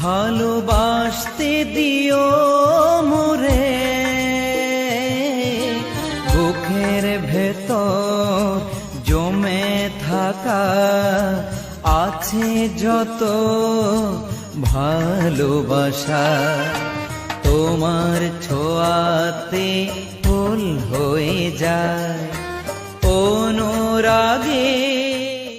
ভালোবাসতে দিও মোরে, বুকের ভেতর জমে থাকা আছে যত ভালোবাসা, তোমার ছোঁয়াতে ফুল হয়ে যায় অনুরাগে